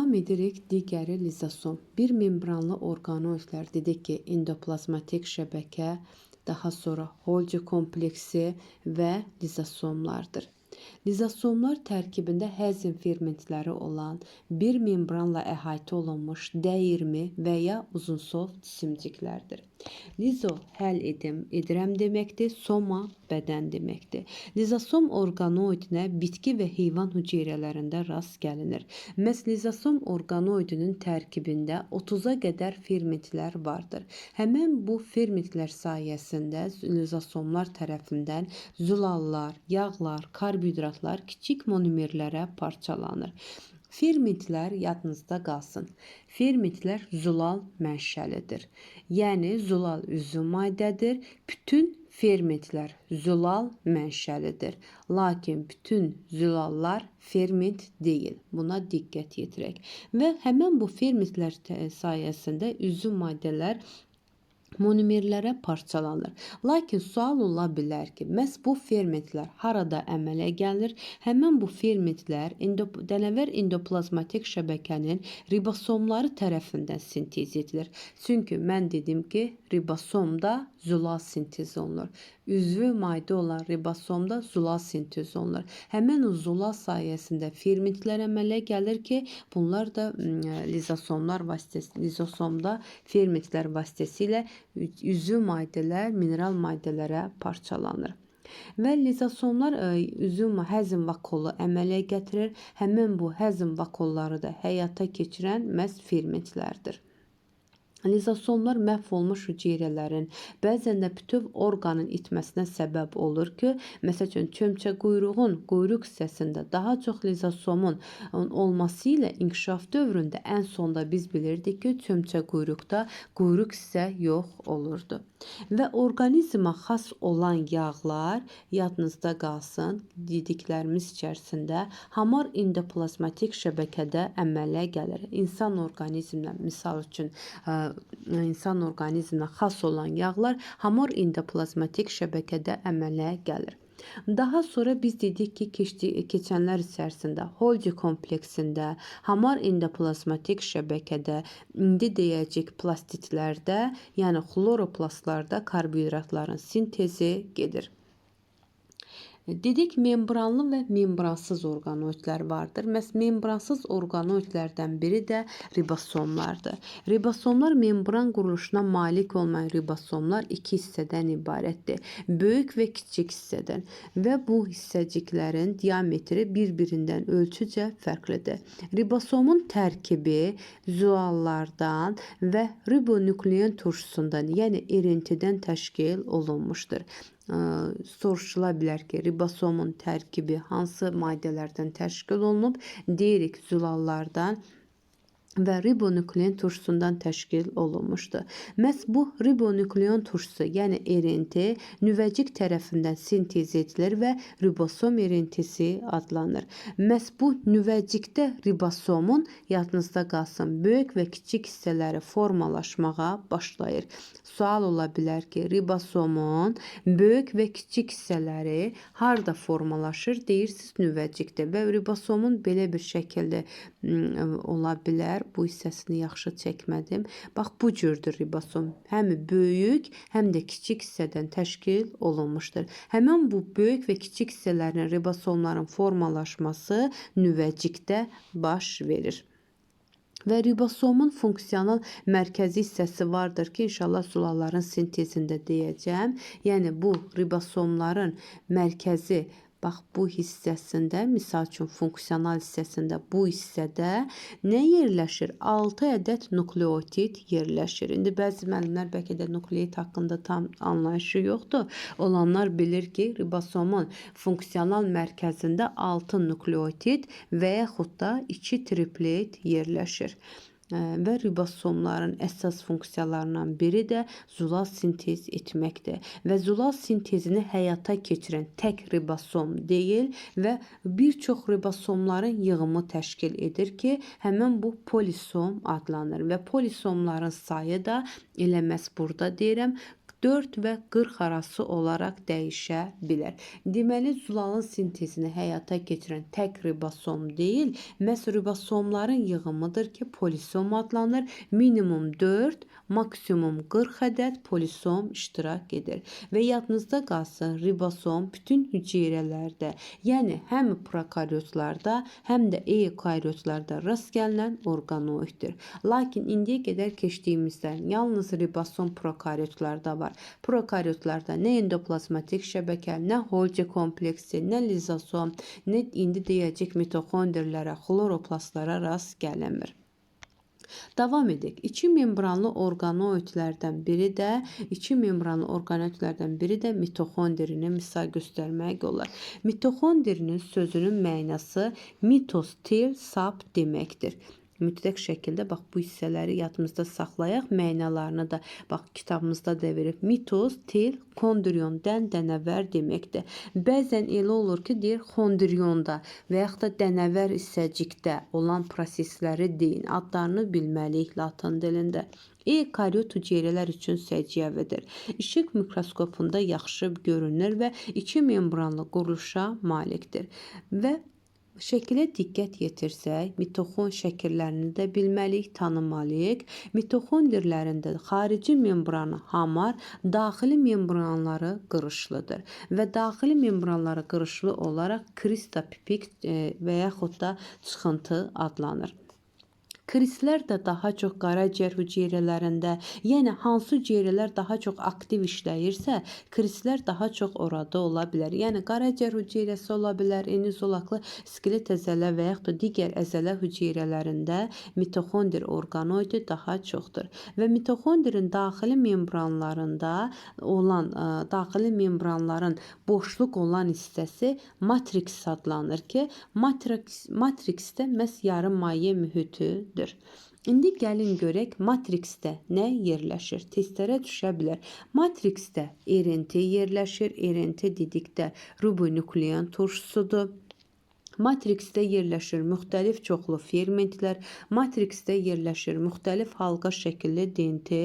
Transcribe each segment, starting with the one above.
Davam edirik digəri lizosom. Bir membranlı orqanoidlər dedik ki, endoplazmatik şəbəkə, daha sonra Golgi kompleksi və lizosomlardır. Lizosomlar tərkibində həzm fermentləri olan bir membranla əhatə olunmuş dəyirmi və ya uzunsov cisimciklərdir. Lizo həll edirəm deməkdir, soma bədən deməkdir. Lizosom orqanoidinə bitki və heyvan hüceyrələrində rast gəlinir. Məhz lizosom orqanoidinin tərkibində 30-a qədər fermentlər vardır. Həmən bu fermentlər sayəsində lizosomlar tərəfindən zülallar, yağlar, karbohidratlar kiçik monomerlərə parçalanır. Fermentlər yadınızda qalsın. Fermentlər zülal mənşəlidir. Yəni zülal üzvü maddədir. Bütün fermentlər zülal mənşəlidir. Lakin bütün zülallar ferment deyil. Buna diqqət yetirək. Və həmən bu fermentlər sayəsində üzvü maddələr monomerlərə parçalanır. Lakin sual ola bilər ki, məhz bu fermentlər harada əmələ gəlir? Həmən bu fermentlər dənəvər endoplazmatik şəbəkənin ribosomları tərəfindən sintez edilir. Çünki mən dedim ki, ribosomda zülal sintez olunur. Üzvü maddə olan ribosomda zülal sintez olunur. Həmən o zülal sayəsində fermentlər əmələ gəlir ki, bunlar da lizosomlar lizosomda fermentlər vasitəsilə üzvü maddələr mineral maddələrə parçalanır. Və lizosomlar üzvü həzm vakolu əmələ gətirir. Həmən bu həzm vakolları da həyata keçirən məhz fermentlərdir. Lizosomlar məhv olmuş hüceyrələrin, bəzən də bütöv orqanın itməsinə səbəb olur ki, məsəl üçün çömçə quyruğun quyruq hissəsində daha çox lizosomun olması ilə inkişaf dövründə ən sonda biz bilirdik ki, çömçə quyruqda quyruq hissə yox olurdu. Və orqanizmə xas olan yağlar yadınızda qalsın, dediklərimiz içərisində hamar endoplazmatik şəbəkədə əmələ gəlir. İnsan orqanizminə, misal üçün, insan orqanizminə xas olan yağlar hamar endoplazmatik şəbəkədə əmələ gəlir. Daha sonra biz dedik ki, keçənlər içərisində Golgi kompleksində, hamar endoplazmatik şəbəkədə, indi deyəcək plastitlərdə, yəni xloroplastlarda karbohidratların sintezi gedir. Dedik, membranlı və membransız orqanoidlər vardır. Məhz membransız orqanoidlərdən biri də ribosomlardır. Ribosomlar membran quruluşuna malik olmayan ribosomlar iki hissədən ibarətdir. Böyük və kiçik hissədən və bu hissəciklərin diametri bir-birindən ölçücə fərqlidir. Ribosomun tərkibi zülallardan və ribonüklein turşusundan, yəni RNT-dən təşkil olunmuşdur. Soruşula bilər ki, ribosomun tərkibi hansı maddələrdən təşkil olunub? Deyirik, zülallardan və ribonüklein turşusundan təşkil olunmuşdur. Məhz bu ribonüklein turşusu, yəni RNT, nüvəcik tərəfindən sintez edilir və ribosom RNT-si adlanır. Məhz bu nüvəcikdə ribosomun, yadınızda qalsın, böyük və kiçik hissələri formalaşmağa başlayır. Sual ola bilər ki, ribosomun böyük və kiçik hissələri harda formalaşır? Deyirsiniz, nüvəcikdə və ribosomun belə bir şəkildə ola bilər. Bu hissəsini yaxşı çəkmədim. Bax, bu cürdür ribosom. Həm böyük, həm də kiçik hissədən təşkil olunmuşdur. Həmən bu böyük və kiçik hissələrin ribosomların formalaşması nüvəcikdə baş verir. Və ribosomun funksional mərkəzi hissəsi vardır ki, inşallah zülalların sintezində deyəcəm. Yəni, bu ribosomların mərkəzi, bax, bu hissəsində, misal üçün, funksional hissəsində, bu hissədə nə yerləşir? 6 ədəd nukleotid yerləşir. İndi bəzi müəllimlər bəlkə də nukleid haqqında tam anlayışı yoxdur. Olanlar bilir ki, ribosomun funksional mərkəzində 6 nukleotid və yaxud da 2 triplet yerləşir. Və ribosomların əsas funksiyalarından biri də zülal sintez etməkdir. Və zülal sintezini həyata keçirən tək ribosom deyil və bir çox ribosomların yığımı təşkil edir ki, həmən bu polisom adlanır. Və polisomların sayı da elə məhz burada deyirəm, 4 və 40 arası olaraq dəyişə bilər. Deməli, zulalın sintezini həyata keçirən tək ribosom deyil, məhz ribosomların yığımıdır ki, polisom adlanır. Minimum 4, maksimum 40 ədəd polisom iştirak edir. Və yadınızda qalsın, ribosom bütün hüceyrələrdə, yəni həm prokaryotlarda, həm də eukaryotlarda rast gəlinən orqanoiddir. Lakin indiyə qədər keçdiyimizdən yalnız ribosom prokaryotlarda var. Prokaryotlarda nə endoplazmatik şəbəkə, nə Golgi kompleksi, nə lizosom, nə indi deyəcək mitoxondrilərə, xloroplastlara rast gəlinmir. Davam edək. İki membranlı orqanoidlərdən biri də mitoxondrini misal göstərmək olar. Mitoxondrinin sözünün mənası mitos, tel, sap deməkdir. Mütləq şəkildə bax bu hissələri yadımızda saxlayaq, mənalarını da bax kitabımızda da verib. Mitos, tel, kondrion, dənəvər deməkdir. Bəzən elə olur ki, deyir xondrionda və yaxud da dənəvər hissəcikdə olan prosesləri deyin. Adlarını bilməliyik latin dilində. Eukaryot hüceyrələr üçün səciyyəvidir. İşıq mikroskopunda yaxşı görünür və iki membranlı quruluşa malikdir. Və şəkilə diqqət yetirsək, mitoxon şəkillərini də bilməliyik, tanımalıyıq. Mitoxondrlərində xarici membranı hamar, daxili membranları qırışlıdır və daxili membranları qırışlı olaraq kristapipik və yaxud da çıxıntı adlanır. Kristlər də daha çox qaraciyər hüceyrələrində, yəni hansı hüceyrələr daha çox aktiv işləyirsə, kristlər daha çox orada ola bilər. Yəni qaraciyər hüceyrəsi ola bilər, eni zolaqlı skelet əzələ və yaxud da digər əzələ hüceyrələrində mitoxondr orqanoidi daha çoxdur. Və mitoxondrin daxili membranlarında olan, daxili membranların boşluq olan hissəsi matriks adlanır ki, matriksdə məhz yarım maye mühitidir. İndi gəlin görək matriksdə nə yerləşir? Testlərə düşə bilər. Matriksdə RNT yerləşir. RNT dedikdə ribonuklein turşusudur. Matriksdə yerləşir müxtəlif çoxlu fermentlər, matriksdə yerləşir müxtəlif halqa şəkilli DNT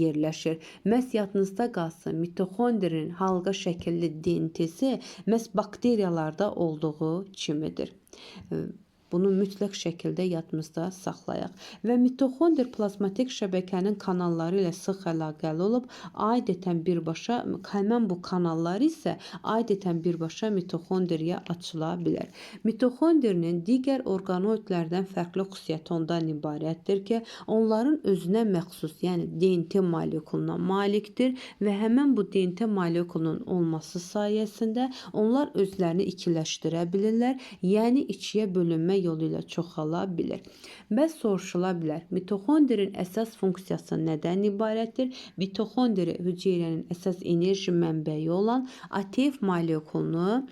yerləşir. Məhz yadınızda qalsın, mitoxondrinin halqa şəkilli DNT-si məhz bakteriyalarda olduğu kimidir. Bunu mütləq şəkildə yadımızda saxlayaq. Və mitoxondr plazmatik şəbəkənin kanalları ilə sıx əlaqəli olub, adətən birbaşa, həmən bu kanallar isə adətən birbaşa mitoxondriyə açıla bilər. Mitoxondrinin digər orqanoidlərdən fərqli xüsusiyyəti ondan ibarətdir ki, onların özünə məxsus, yəni DNT molekuluna malikdir və həmən bu DNT molekulunun olması sayəsində onlar özlərini ikiləşdirə bilirlər, yəni ikiyə bölünmə yolu ilə çoxala bilir. Bəs soruşula bilər, mitoxondrin əsas funksiyası nədən ibarətdir? Mitoxondri hüceyrənin əsas enerji mənbəyi olan ATF molekulunu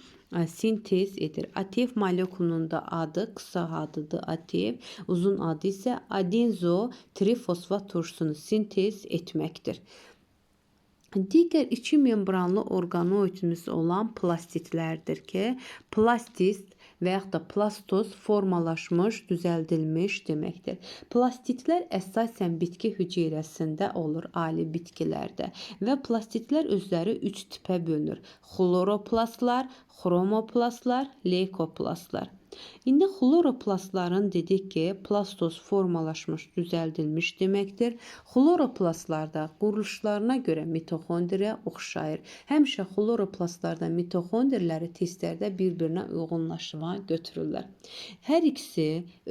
sintez edir. ATF molekulunun da adı, qısa adıdır ATF, uzun adı isə adenzo trifosfat turşusunu sintez etməkdir. Digər iki membranlı orqanoidimiz olan plastitlərdir ki, plastist və yaxud da plastoz formalaşmış, düzəldilmiş deməkdir. Plastitlər əsasən bitki hüceyrəsində olur, ali bitkilərdə və plastitlər özləri 3 tipə bölünür. Xloroplastlar, xromoplastlar, leykoplastlar. İndi xloroplastların dedik ki, plastoz formalaşmış, düzəldilmiş deməkdir. Xloroplastlarda quruluşlarına görə mitoxondriyə oxşayır. Həmişə xloroplastlarda mitoxondriləri testlərdə bir-birinə uyğunlaşma götürürlər. Hər ikisi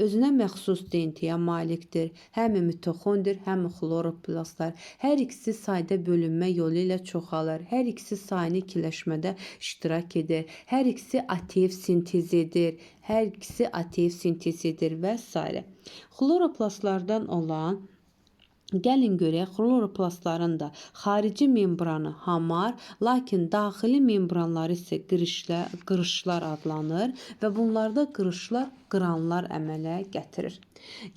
özünə məxsus DNT-yə malikdir. Həm mitoxondr, həm xloroplastlar. Hər ikisi sayda bölünmə yolu ilə çoxalır. Hər ikisi sayını ikiləşmədə iştirak edir. Hər ikisi ATF sintez edir. Hər ikisi ATF sintez edir və s. Xloroplastlardan olan, gəlin görək, xloroplastların da xarici membranı hamar, lakin daxili membranları isə qırışlar adlanır və bunlarda qırışlar qranlar əmələ gətirir.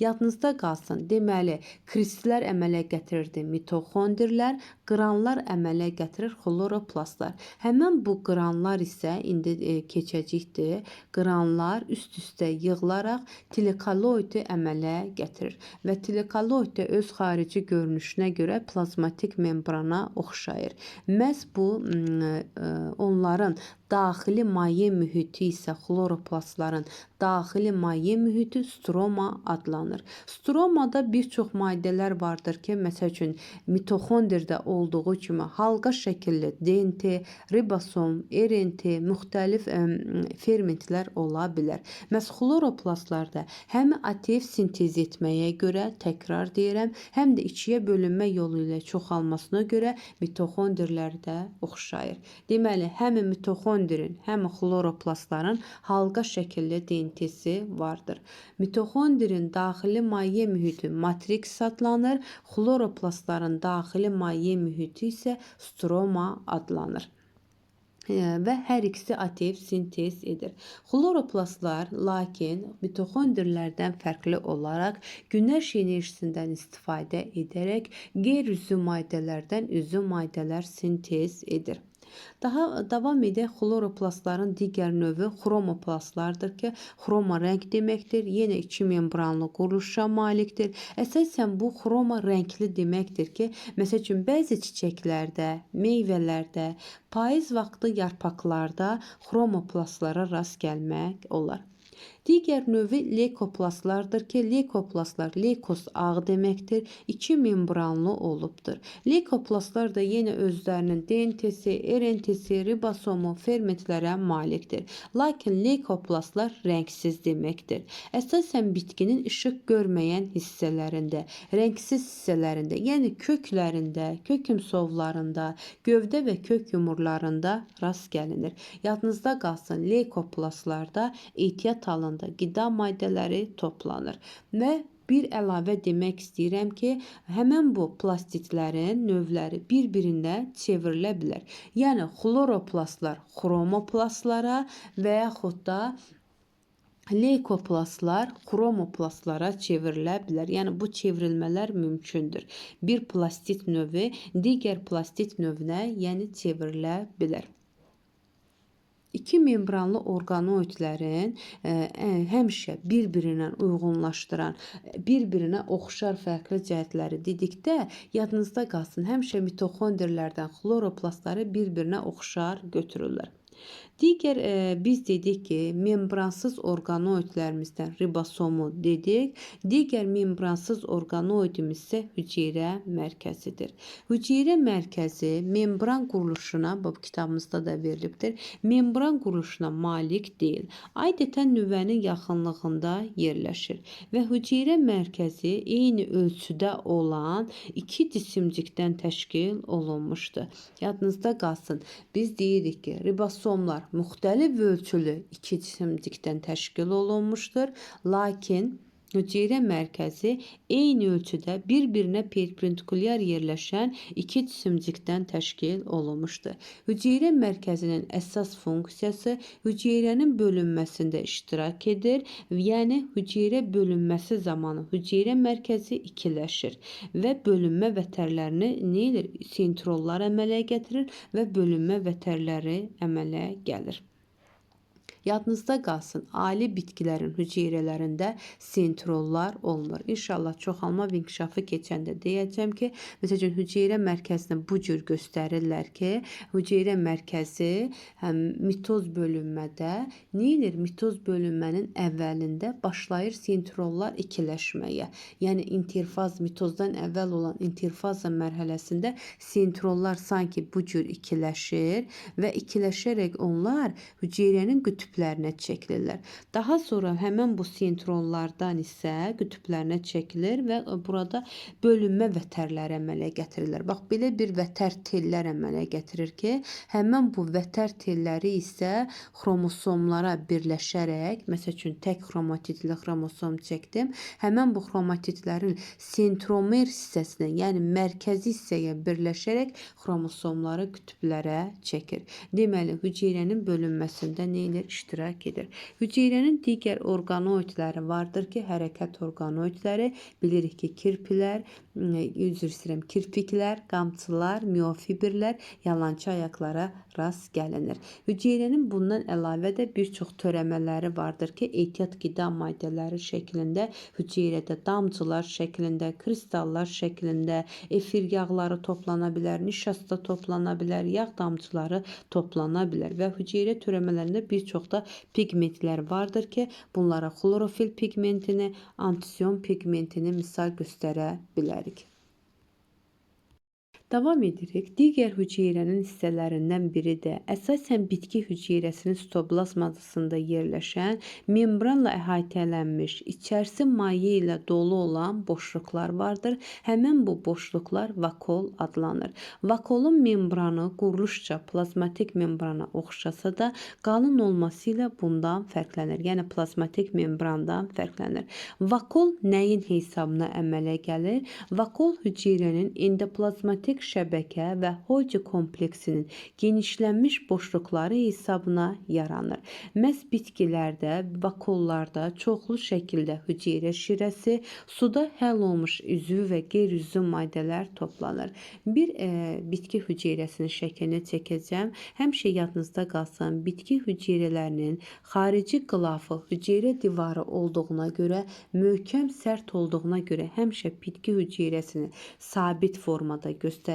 Yadınızda qalsın, deməli, kristlər əmələ gətirirdi mitoxondrlər, qranlar əmələ gətirir xloroplastlar. Həmən bu qranlar isə indi keçəcəkdir. Qranlar üst-üstə yığılaraq tilokaloidi əmələ gətirir və tilokaloid də öz xarici xarici görünüşünə görə plazmatik membrana oxşayır. Məhz bu onların daxili maye mühiti isə xloroplastların daxili maye mühiti stroma adlanır. Stromada bir çox maddələr vardır ki, məsəl üçün mitoxondirdə olduğu kimi halqa şəkilli DNT, ribosom, RNT, müxtəlif fermentlər ola bilər. Məhz xloroplastlarda həm ATF sintez etməyə görə, təkrar deyirəm, həm də ikiyə bölünmə yolu ilə çoxalmasına görə mitoxondirlərdə oxşayır. Deməli, həm mitoxondirin, həm xloroplastların halqa şəkilli DNT-si vardır. Mitoxondirin daxili maye mühiti matriks adlanır, xloroplastların daxili maye mühiti isə stroma adlanır və hər ikisi ATF sintez edir. Xloroplastlar lakin mitoxondirlərdən fərqli olaraq günəş enerjisindən istifadə edərək qeyri-üzvü maddələrdən üzvü maddələr sintez edir. Davam edək, xloroplastların digər növü xromoplastlardır ki, xroma rəng deməkdir. Yenə iki membranlı quruluşa malikdir. Əsasən bu xroma rəngli deməkdir ki, məsəl üçün bəzi çiçəklərdə, meyvələrdə, payız vaxtı yarpaqlarda xromoplastlara rast gəlmək olar. Digər növü leykoplastlardır ki, leykoplastlar, leykos ağ deməkdir, iki membranlı olubdur. Leykoplastlar da yenə özlərinin DNT-si, RNT-si, ribosomu, fermentlərə malikdir. Lakin leykoplastlar rəngsiz deməkdir. Əsasən bitkinin işıq görməyən hissələrində, rəngsiz hissələrində, yəni köklərində, kök yumsovlarında, gövdə və kök yumurlarında rast gəlinir. Yadınızda qalsın, leykoplastlarda ehtiyat halında qida maddələri toplanır və bir əlavə demək istəyirəm ki, həmən bu plastitlərin növləri bir-birinə çevrilə bilər. Yəni, xloroplastlar xromoplastlara və yaxud da leykoplastlar xromoplastlara çevrilə bilər. Yəni, bu çevrilmələr mümkündür. Bir plastit növü digər plastit növünə çevrilə bilər. İki membranlı orqanoidlərin həmişə bir-birinə uyğunlaşdıran, bir-birinə oxşar fərqli cəhətləri dedikdə, yadınızda qalsın, həmişə mitoxondirlərdən xloroplastları bir-birinə oxşar götürürlər. Digər biz dedik ki, membransız orqanoidlərimizdən ribosomu dedik. Digər membransız orqanoidimiz isə hüceyrə mərkəzidir. Hüceyrə mərkəzi membran quruluşuna, bu kitabımızda da verilibdir, membran quruluşuna malik deyil. Adətən nüvənin yaxınlığında yerləşir və hüceyrə mərkəzi eyni ölçüdə olan iki cisimcikdən təşkil olunmuşdur. Yadınızda qalsın, biz deyirik ki, ribosomlar müxtəlif ölçülü iki cisimcikdən təşkil olunmuşdur, lakin hüceyrə mərkəzi eyni ölçüdə bir-birinə perpendikulyar yerləşən iki cisimcikdən təşkil olunmuşdur. Hüceyrə mərkəzinin əsas funksiyası hüceyrənin bölünməsində iştirak edir, yəni hüceyrə bölünməsi zamanı hüceyrə mərkəzi ikiləşir və bölünmə vətərlərini nə edir? Sentrollar əmələ gətirir və bölünmə vətərləri əmələ gəlir. Yadınızda qalsın, ali bitkilərin hüceyrələrində sentrollar olmur. İnşallah çoxalma və inkişafı keçəndə deyəcəm ki, məsələn, hüceyrə mərkəzini bu cür göstərirlər ki, hüceyrə mərkəzi mitoz bölünmədə nə edir? Mitoz bölünmənin əvvəlində başlayır sentrollar ikiləşməyə. Yəni, interfaz, mitozdan əvvəl olan interfaz mərhələsində sentrollar sanki bu cür ikiləşir və ikiləşərək onlar hüceyrənin qütblərinə çəkilirlər. Daha sonra həmən bu sentrollardan isə qütblərinə çəkilir və burada bölünmə vətərləri əmələ gətirilir. Bax, belə bir vətər tellər əmələ gətirir ki, həmən bu vətər telləri isə xromosomlara birləşərək, məsəl üçün tək xromatidli xromosom çəkdim, həmən bu xromatidlərin sentromer hissəsinə, yəni mərkəzi hissəyə birləşərək xromosomları qütblərə çəkir. Deməli, hüceyrənin bölünməsində nə edir? iştirak edir. Hüceyrənin digər orqanoidləri vardır ki, hərəkət orqanoidləri, bilirik ki, kirpilər, kirpiklər, qamçılar, miofibrlər, yalançı ayaqlara rast gəlinir. Hüceyrənin bundan əlavə də bir çox törəmələri vardır ki, ehtiyat qida maddələri şəklində hüceyrədə damcılar şəklində, kristallar şəklində, efir yağları toplana bilər, nişasta toplana bilər, yağ damcıları toplana bilər və hüceyrə törəmələrində bir çox da pigmentlər vardır ki, bunlara xlorofil pigmentini, antision pigmentini misal göstərə bilərik. Davam edirik. Digər hüceyrənin hissələrindən biri də əsasən bitki hüceyrəsinin sitoplazmasında yerləşən, membranla əhatələnmiş, içərisi maye ilə dolu olan boşluqlar vardır. Həmin bu boşluqlar vakol adlanır. Vakolun membranı quruluşca plazmatik membrana oxşasa da qalın olması ilə bundan fərqlənir. Yəni plazmatik membrandan fərqlənir. Vakol nəyin hesabına əmələ gəlir? Vakol hüceyrənin endoplazmatik şəbəkə və Golgi kompleksinin genişlənmiş boşluqları hesabına yaranır. Məhz bitkilərdə, vakollarda çoxlu şəkildə hüceyrə şirəsi, suda həll olmuş üzvü və qeyri-üzvü maddələr toplanır. Bir bitki hüceyrəsinin şəklini çəkəcəm. Həmişə yadınızda qalsın, bitki hüceyrələrinin xarici qılafı hüceyrə divarı olduğuna görə, möhkəm, sərt olduğuna görə həmişə bitki hüceyrəsini sabit formada göstərirlər.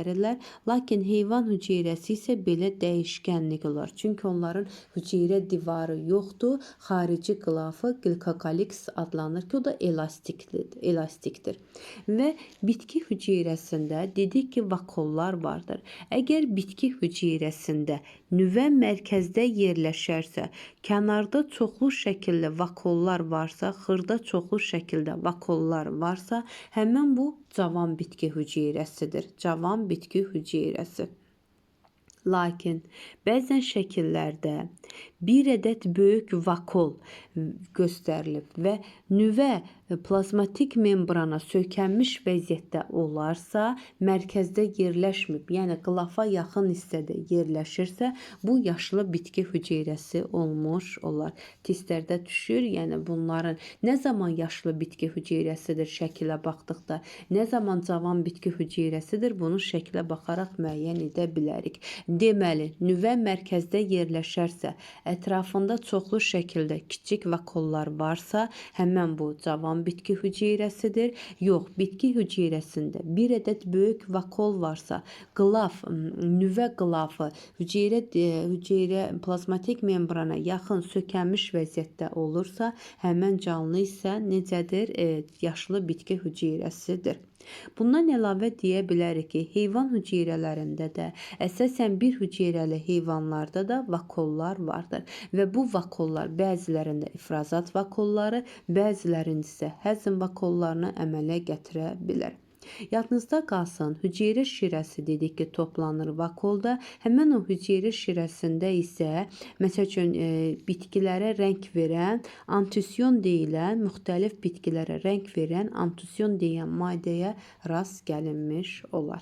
Lakin heyvan hüceyrəsi isə belə dəyişkənlik olar. Çünki onların hüceyrə divarı yoxdur. Xarici qılafı glikokalix adlanır ki, o da elastikdir. Və bitki hüceyrəsində dedik ki, vakollar vardır. Əgər bitki hüceyrəsində nüvə mərkəzdə yerləşərsə, kənarda çoxlu şəkildə vakollar varsa, xırda çoxlu şəkildə vakollar varsa, həmin bu cavan bitki hüceyrəsidir. Cavan bitki hüceyrəsi. Lakin bəzən şəkillərdə bir ədəd böyük vakol göstərilib və nüvə plazmatik membrana söykənmiş vəziyyətdə olarsa, mərkəzdə yerləşməyib, yəni qılafa yaxın hissədə yerləşirsə, bu yaşlı bitki hüceyrəsi olmuş olar. Testlərdə düşür, yəni bunların nə zaman yaşlı bitki hüceyrəsidir şəkilə baxdıqda, nə zaman cavan bitki hüceyrəsidir, bunu şəklə baxaraq müəyyən edə bilərik. Deməli, nüvə mərkəzdə yerləşərsə, ətrafında çoxlu şəkildə kiçik vakollar varsa, həmən bu cavan bitki hüceyrəsidir. Yox, bitki hüceyrəsində bir ədəd böyük vakol varsa, qılaf, nüvə qılafı hüceyrə plazmatik membrana yaxın sökənmiş vəziyyətdə olursa, həmən canlı isə necədir? Yaşlı bitki hüceyrəsidir. Bundan əlavə deyə bilərik ki, heyvan hüceyrələrində də, əsasən bir hüceyrəli heyvanlarda da vakollar vardır və bu vakollar bəzilərində ifrazat vakolları, bəzilərində isə həzm vakollarını əmələ gətirə bilər. Yadınızda qalsın, hüceyrə şirəsi dedik ki, toplanır vakolda. Həmən o hüceyrə şirəsində isə, məsəl üçün, bitkilərə rəng verən, antision deyilən, müxtəlif bitkilərə rəng verən antision deyilən maddəyə rast gəlinmiş olar.